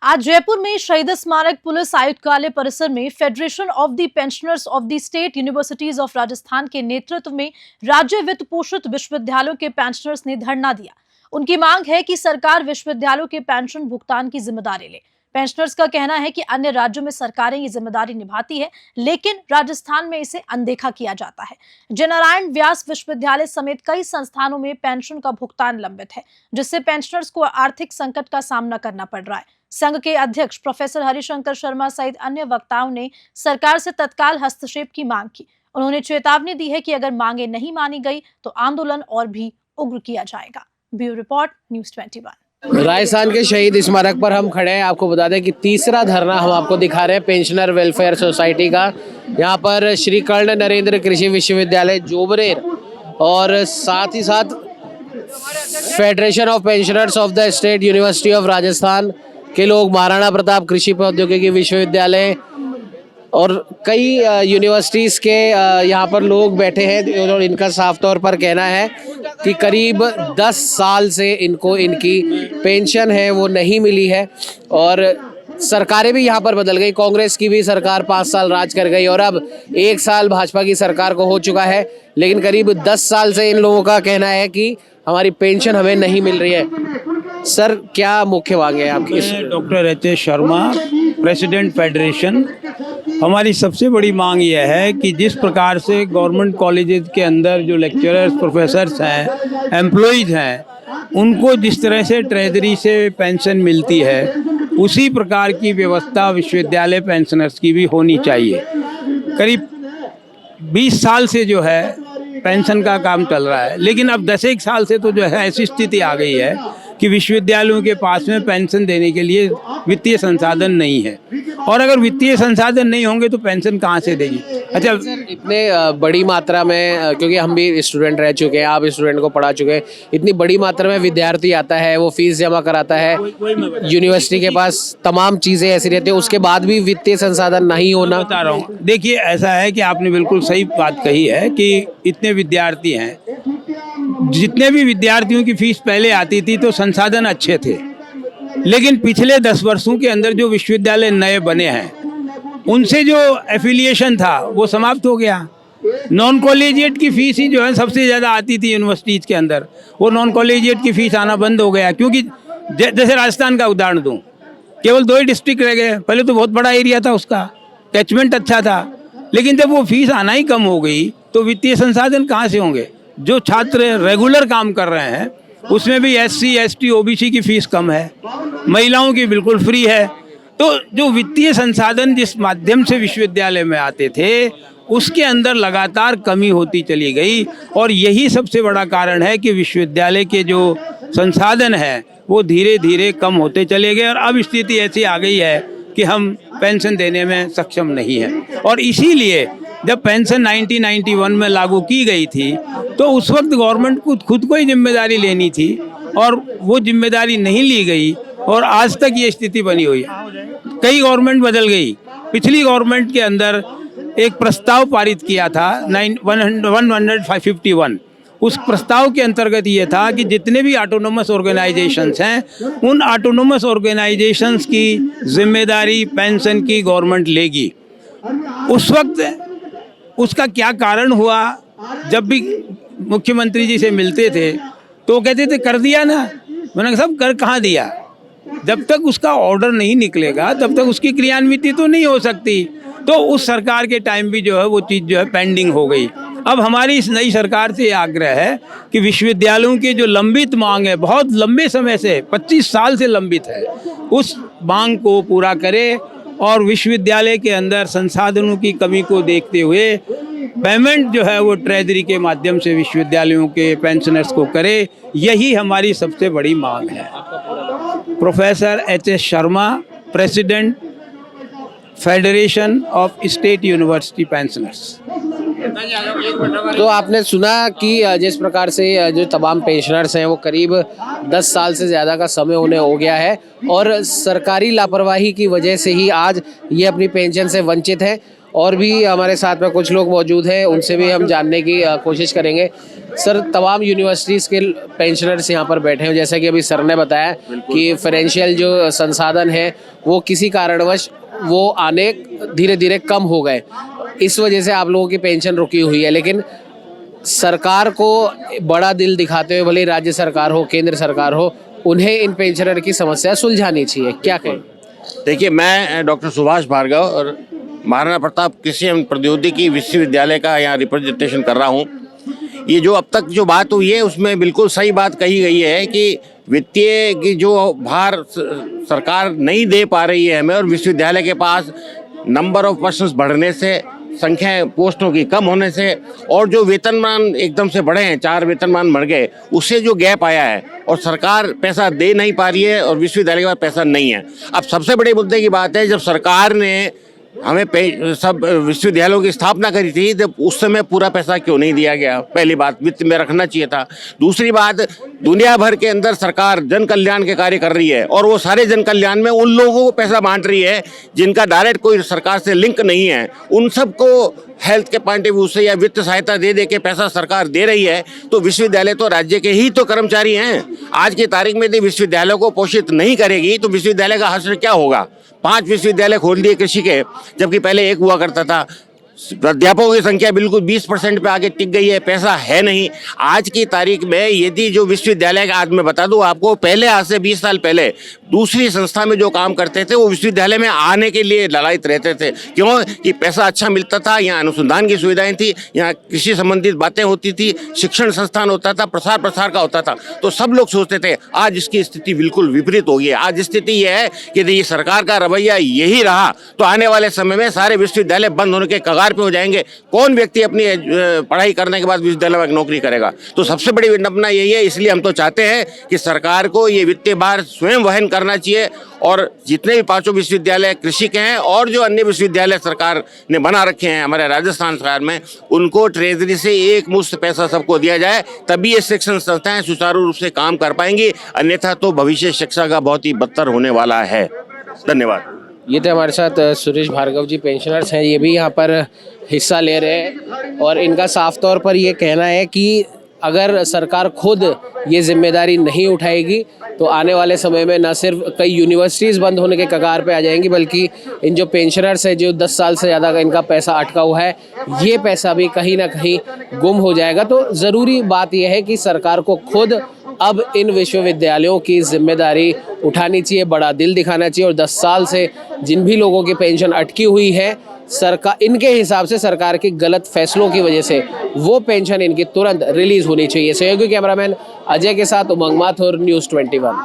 आज जयपुर में शहीद स्मारक पुलिस आयुक्तालय परिसर में federation of the pensioners of the state universities of Rajasthan के नेतृत्व में राज्य वित्त पोषित विश्वविद्यालयों के पेंशनर्स ने धरना दिया। उनकी मांग है कि सरकार विश्वविद्यालयों के पेंशन भुगतान की जिम्मेदारी ले। पेंशनर्स का कहना है कि अन्य राज्यों में सरकारें ये जिम्मेदारी निभाती है, लेकिन राजस्थान में इसे अनदेखा किया जाता है। जयनारायण व्यास विश्वविद्यालय समेत कई संस्थानों में पेंशन का भुगतान लंबित है, जिससे पेंशनर्स को आर्थिक संकट का सामना करना पड़ रहा है। संघ के अध्यक्ष प्रोफेसर हरिशंकर शर्मा सहित अन्य वक्ताओं ने सरकार से तत्काल हस्तक्षेप की मांग की। उन्होंने चेतावनी दी है कि अगर मांगे नहीं मानी गई तो आंदोलन और भी उग्र किया जाएगा। Bureau report, news 21। राजस्थान के शहीद स्मारक पर हम खड़े हैं। आपको बता दें कि तीसरा धरना हम आपको दिखा रहे हैं पेंशनर वेलफेयर सोसाइटी का। यहाँ पर श्री कर्ण नरेंद्र कृषि विश्वविद्यालय जोबनेर और साथ ही साथ federation of pensioners of the state university of Rajasthan के लोग, महाराणा प्रताप कृषि प्रौद्योगिकी विश्वविद्यालय और कई यूनिवर्सिटीज़ के यहाँ पर लोग बैठे हैं और इनका साफ तौर पर कहना है कि करीब 10 साल से इनको इनकी पेंशन है वो नहीं मिली है और सरकारें भी यहाँ पर बदल गई। कांग्रेस की भी सरकार 5 साल राज कर गई और अब 1 साल भाजपा की सरकार को हो चुका है, लेकिन करीब 10 साल से इन लोगों का कहना है कि हमारी पेंशन हमें नहीं मिल रही है। सर, क्या मुख्य मांग है आपकी? Doctor H Sharma, president federation. हमारी सबसे बड़ी मांग यह है कि जिस प्रकार से गवर्नमेंट कॉलेजेस के अंदर जो लेक्चरर्स, प्रोफेसर्स हैं, एम्प्लॉइज हैं, उनको जिस तरह से ट्रेजरी से पेंशन मिलती है, उसी प्रकार की व्यवस्था विश्वविद्यालय पेंशनर्स की भी होनी चाहिए। करीब 20 साल से जो है पेंशन का काम चल रहा है, लेकिन अब 10 साल से तो जो है ऐसी स्थिति आ गई है कि विश्वविद्यालयों के पास में पेंशन देने के लिए वित्तीय संसाधन नहीं है, और अगर वित्तीय संसाधन नहीं होंगे तो पेंशन कहाँ से देगी? अच्छा, इतने बड़ी मात्रा में, क्योंकि हम भी स्टूडेंट रह चुके हैं, आप स्टूडेंट को पढ़ा चुके हैं, इतनी बड़ी मात्रा में विद्यार्थी आता है, वो फीस जमा कराता है, यूनिवर्सिटी के पास तमाम चीज़ें ऐसी रहती है, उसके बाद भी वित्तीय संसाधन नहीं होना। बता रहा हूँ, देखिए ऐसा है कि आपने बिल्कुल सही बात कही है कि इतने विद्यार्थी हैं, जितने भी विद्यार्थियों की फीस पहले आती थी तो संसाधन अच्छे थे, लेकिन पिछले 10 वर्षों के अंदर जो विश्वविद्यालय नए बने हैं उनसे जो एफिलिएशन था वो समाप्त हो गया। नॉन कॉलेजिएट की फीस ही जो है सबसे ज़्यादा आती थी यूनिवर्सिटीज़ के अंदर, वो नॉन कॉलेजिएट की फीस आना बंद हो गया, क्योंकि जैसे राजस्थान का उदाहरण दूँ, केवल 2 ही डिस्ट्रिक्ट रह गए। पहले तो बहुत बड़ा एरिया था, उसका कैचमेंट अच्छा था, लेकिन जब वो फीस आना ही कम हो गई तो वित्तीय संसाधन कहाँ से होंगे? जो छात्र रेगुलर काम कर रहे हैं उसमें भी SC, ST, OBC की फीस कम है, महिलाओं की बिल्कुल फ्री है। तो जो वित्तीय संसाधन जिस माध्यम से विश्वविद्यालय में आते थे उसके अंदर लगातार कमी होती चली गई, और यही सबसे बड़ा कारण है कि विश्वविद्यालय के जो संसाधन हैं वो धीरे धीरे कम होते चले गए, और अब स्थिति ऐसी आ गई है कि हम पेंशन देने में सक्षम नहीं हैं। और इसीलिए जब पेंशन 1991 में लागू की गई थी तो उस वक्त गवर्नमेंट को खुद को ही जिम्मेदारी लेनी थी, और वो जिम्मेदारी नहीं ली गई, और आज तक ये स्थिति बनी हुई है। कई गवर्नमेंट बदल गई। पिछली गवर्नमेंट के अंदर एक प्रस्ताव पारित किया था 151, उस प्रस्ताव के अंतर्गत ये था कि जितने भी ऑटोनोमस ऑर्गेनाइजेशंस हैं उन ऑटोनोमस ऑर्गेनाइजेशंस की जिम्मेदारी पेंशन की गवर्नमेंट लेगी। उस वक्त उसका क्या कारण हुआ, जब भी मुख्यमंत्री जी से मिलते थे तो वो कहते थे कर दिया ना। मैंने कहा, सब कर कहाँ दिया? जब तक उसका ऑर्डर नहीं निकलेगा तब तक उसकी क्रियान्विति तो नहीं हो सकती। तो उस सरकार के टाइम भी जो है वो चीज़ जो है पेंडिंग हो गई। अब हमारी इस नई सरकार से आग्रह है कि विश्वविद्यालयों की जो लंबित मांग है, बहुत लंबे समय से 25 साल से लंबित है, उस मांग को पूरा करे, और विश्वविद्यालय के अंदर संसाधनों की कमी को देखते हुए पेमेंट जो है वो ट्रेजरी के माध्यम से विश्वविद्यालयों के पेंशनर्स को करे। यही हमारी सबसे बड़ी मांग है। Professor H Sharma, president federation of state university pensioners. तो आपने सुना कि जिस प्रकार से जो तमाम पेंशनर्स हैं वो करीब 10 साल से ज़्यादा का समय उन्हें हो गया है, और सरकारी लापरवाही की वजह से ही आज ये अपनी पेंशन से वंचित हैं। और भी हमारे साथ में कुछ लोग मौजूद हैं, उनसे भी हम जानने की कोशिश करेंगे। सर, तमाम यूनिवर्सिटीज़ के पेंशनर्स यहाँ पर बैठे हैं, जैसा कि अभी सर ने बताया कि फाइनेंशियल जो संसाधन है वो किसी कारणवश वो आने धीरे धीरे कम हो गए, इस वजह से आप लोगों की पेंशन रुकी हुई है। लेकिन सरकार को बड़ा दिल दिखाते हुए, भले राज्य सरकार हो केंद्र सरकार हो, उन्हें इन पेंशनर की समस्या सुलझानी चाहिए, क्या कहें? देखिए, मैं डॉक्टर सुभाष भार्गव और महाराणा प्रताप कृषि एवं प्रौद्योगिकी विश्वविद्यालय का यहाँ रिप्रेजेंटेशन कर रहा हूँ। ये जो अब तक जो बात हुई है उसमें बिल्कुल सही बात कही गई है कि वित्तीय की जो भार सरकार नहीं दे पा रही है हमें, और विश्वविद्यालय के पास नंबर ऑफ पर्सन्स बढ़ने से, संख्या पोस्टों की कम होने से, और जो वेतनमान एकदम से बढ़े हैं, 4 वेतनमान बढ़ गए, उससे जो गैप आया है और सरकार पैसा दे नहीं पा रही है और विश्वविद्यालय के पास पैसा नहीं है। अब सबसे बड़े मुद्दे की बात है, जब सरकार ने हमें सब विश्वविद्यालयों की स्थापना करी थी तो उस समय पूरा पैसा क्यों नहीं दिया गया? पहली बात, वित्त में रखना चाहिए था। दूसरी बात, दुनिया भर के अंदर सरकार जन कल्याण के कार्य कर रही है और वो सारे जन कल्याण में उन लोगों को पैसा बांट रही है जिनका डायरेक्ट कोई सरकार से लिंक नहीं है। उन सबको हेल्थ के पॉइंट ऑफ व्यू से या वित्त सहायता दे के पैसा सरकार दे रही है, तो विश्वविद्यालय तो राज्य के ही तो कर्मचारी हैं। आज की तारीख में यदि विश्वविद्यालयों को पोषित नहीं करेगी तो विश्वविद्यालय का हश्र क्या होगा? 5 विश्वविद्यालय खोल दिए कृषि के, जबकि पहले 1 हुआ करता था। प्राध्यापकों की संख्या बिल्कुल 20% पे आगे टिक गई है, पैसा है नहीं। आज की तारीख में यदि जो विश्वविद्यालय का, आज मैं बता दूं आपको, पहले आज से 20 साल पहले दूसरी संस्था में जो काम करते थे वो विश्वविद्यालय में आने के लिए ललायित रहते थे। क्यों? कि पैसा अच्छा मिलता था, यहाँ अनुसंधान की सुविधाएं थी, यहाँ कृषि संबंधित बातें होती थी, शिक्षण संस्थान होता था, प्रसार प्रसार का होता था, तो सब लोग सोचते थे। आज इसकी स्थिति बिल्कुल विपरीत हो गई है। आज स्थिति यह है कि यदि सरकार का रवैया यही रहा तो आने वाले समय में सारे विश्वविद्यालय बंद होने के कगार पे हो जाएंगे। कौन व्यक्ति अपनी पढ़ाई करने के बाद विश्वविद्यालय में नौकरी करेगा? तो सबसे बड़ी विडंबना यही है। इसलिए हम तो चाहते हैं कि सरकार को ये वित्तीय भार स्वयं वहन करना चाहिए और जितने भी 5 विश्वविद्यालय कृषि के हैं और जो अन्य विश्वविद्यालय सरकार ने बना रखे हैं हमारे राजस्थान सरकार में, उनको ट्रेजरी से एक मुश्त पैसा सबको दिया जाए, तभी ये शिक्षण संस्थाएं सुचारू रूप से काम कर पाएंगी। अन्यथा तो भविष्य शिक्षा का बहुत ही बदतर होने वाला है। धन्यवाद। ये थे हमारे साथ सुरेश भार्गव जी, पेंशनर्स हैं, ये भी यहाँ पर हिस्सा ले रहे हैं और इनका साफ तौर पर ये कहना है कि अगर सरकार खुद ये जिम्मेदारी नहीं उठाएगी तो आने वाले समय में न सिर्फ कई यूनिवर्सिटीज़ बंद होने के कगार पे आ जाएंगी, बल्कि इन जो पेंशनर्स हैं, जो 10 साल से ज़्यादा का इनका पैसा अटका हुआ है, ये पैसा भी कहीं ना कहीं गुम हो जाएगा। तो ज़रूरी बात यह है कि सरकार को खुद अब इन विश्वविद्यालयों की जिम्मेदारी उठानी चाहिए, बड़ा दिल दिखाना चाहिए और 10 साल से जिन भी लोगों की पेंशन अटकी हुई है, सरकार इनके हिसाब से सरकार के गलत फैसलों की वजह से वो पेंशन इनकी तुरंत रिलीज होनी चाहिए। सहयोगी कैमरामैन अजय के साथ उमंग माथुर, न्यूज़ 21।